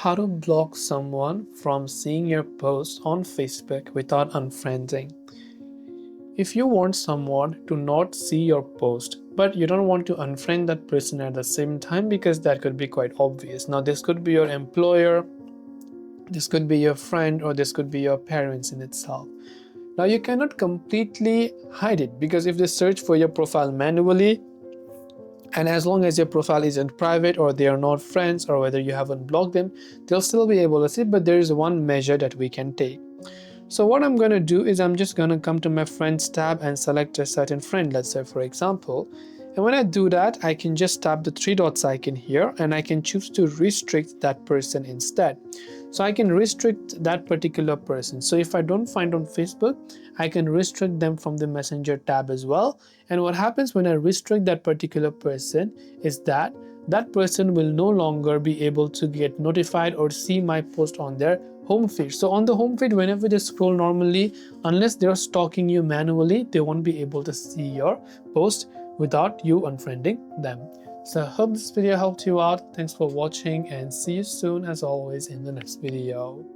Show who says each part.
Speaker 1: How to block someone from seeing your post on Facebook without unfriending. If you want someone to not see your post, but you don't want to unfriend that person at the same time because that could be quite obvious. Now, this could be your employer, this could be your friend, or this could be your parents in itself. Now, you cannot completely hide it because if they search for your profile manually, and as long as your profile isn't private or they are not friends or whether you haven't blocked them, they'll still be able to see. But there is one measure that we can take. So what I'm going to do is I'm just going to come to my friends tab and select a certain friend, let's say for example. And when I do that, I can just tap the three dots icon here and I can choose to restrict that person instead. So I can restrict that particular person. So if I don't find on Facebook, I can restrict them from the Messenger tab as well. And what happens when I restrict that particular person is that that person will no longer be able to get notified or see my post on their home feed. So on the home feed, whenever they scroll normally, unless they're stalking you manually, they won't be able to see your post without you unfriending them. So I hope this video helped you out. Thanks for watching and see you soon as always in the next video.